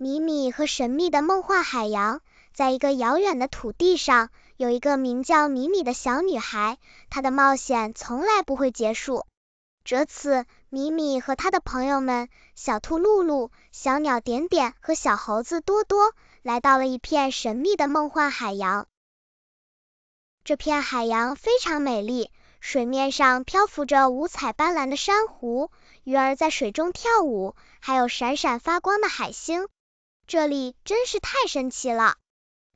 米米和神秘的梦幻海洋。在一个遥远的土地上，有一个名叫米米的小女孩，她的冒险从来不会结束。这次，米米和她的朋友们小兔露露、小鸟点点和小猴子多多来到了一片神秘的梦幻海洋。这片海洋非常美丽，水面上漂浮着五彩斑斓的珊瑚，鱼儿在水中跳舞，还有闪闪发光的海星。这里真是太神奇了！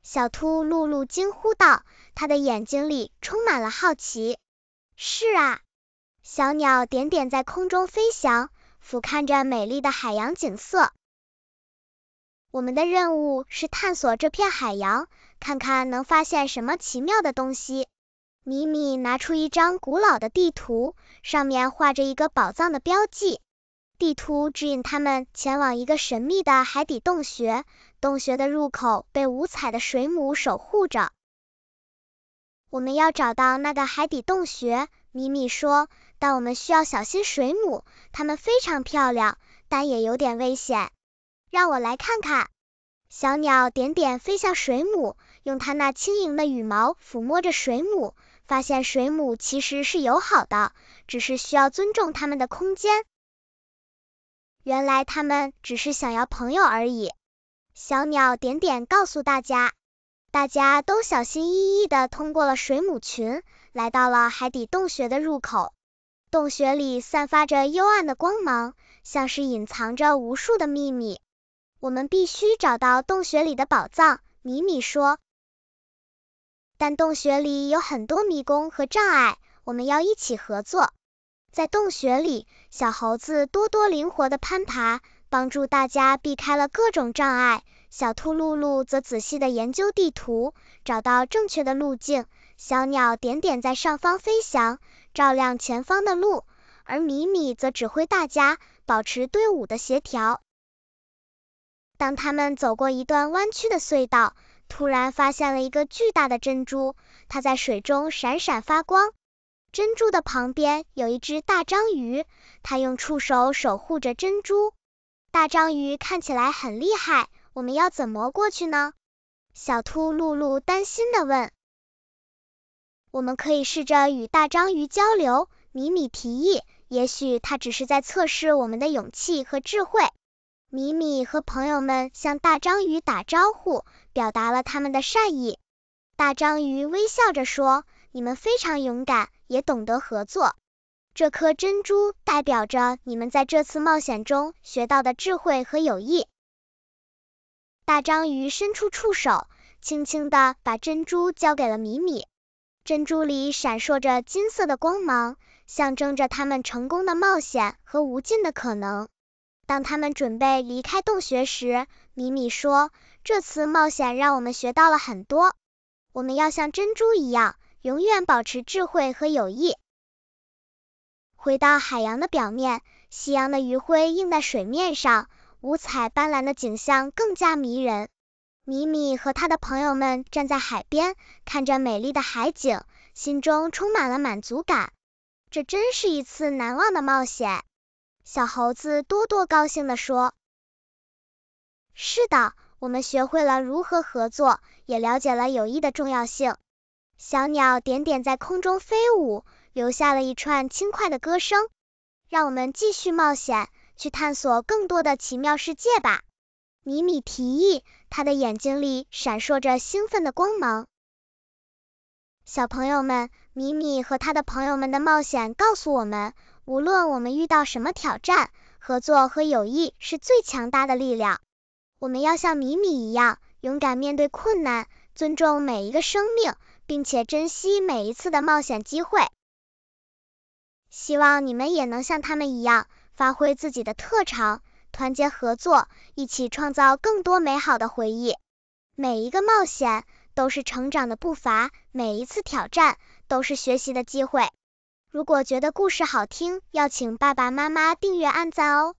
小兔露露惊呼道，她的眼睛里充满了好奇。是啊，小鸟点点在空中飞翔，俯瞰着美丽的海洋景色。我们的任务是探索这片海洋，看看能发现什么奇妙的东西。米米拿出一张古老的地图，上面画着一个宝藏的标记。地图指引他们前往一个神秘的海底洞穴，洞穴的入口被五彩的水母守护着。我们要找到那个海底洞穴，米米说，但我们需要小心水母，它们非常漂亮，但也有点危险。让我来看看。小鸟点点飞向水母，用它那轻盈的羽毛抚摸着水母，发现水母其实是友好的，只是需要尊重它们的空间。原来它们只是想要朋友而已。小鸟点点告诉大家，大家都小心翼翼地通过了水母群，来到了海底洞穴的入口。洞穴里散发着幽暗的光芒，像是隐藏着无数的秘密。我们必须找到洞穴里的宝藏，米米说。但洞穴里有很多迷宫和障碍，我们要一起合作。在洞穴里，小猴子多多灵活地攀爬，帮助大家避开了各种障碍。小兔露露则仔细地研究地图，找到正确的路径。小鸟点点在上方飞翔，照亮前方的路，而米米则指挥大家保持队伍的协调。当他们走过一段弯曲的隧道，突然发现了一个巨大的珍珠，它在水中闪闪发光。珍珠的旁边有一只大章鱼，它用触手守护着珍珠。大章鱼看起来很厉害，我们要怎么过去呢？小兔露露担心地问。我们可以试着与大章鱼交流，米米提议，也许它只是在测试我们的勇气和智慧。米米和朋友们向大章鱼打招呼，表达了他们的善意。大章鱼微笑着说，你们非常勇敢，也懂得合作。这颗珍珠代表着你们在这次冒险中学到的智慧和友谊。大章鱼伸出触手，轻轻地把珍珠交给了米米。珍珠里闪烁着金色的光芒，象征着他们成功的冒险和无尽的可能。当他们准备离开洞穴时，米米说，这次冒险让我们学到了很多。我们要像珍珠一样，永远保持智慧和友谊。回到海洋的表面，夕阳的余晖映在水面上，五彩斑斓的景象更加迷人。米米和他的朋友们站在海边，看着美丽的海景，心中充满了满足感。这真是一次难忘的冒险。小猴子多多高兴地说。是的，我们学会了如何合作，也了解了友谊的重要性。小鸟点点在空中飞舞，留下了一串轻快的歌声。让我们继续冒险，去探索更多的奇妙世界吧。米米提议，他的眼睛里闪烁着兴奋的光芒。小朋友们，米米和他的朋友们的冒险告诉我们，无论我们遇到什么挑战，合作和友谊是最强大的力量。我们要像米米一样，勇敢面对困难，尊重每一个生命，并且珍惜每一次的冒险机会。希望你们也能像他们一样，发挥自己的特长，团结合作，一起创造更多美好的回忆。每一个冒险都是成长的步伐，每一次挑战都是学习的机会。如果觉得故事好听，要请爸爸妈妈订阅按赞哦。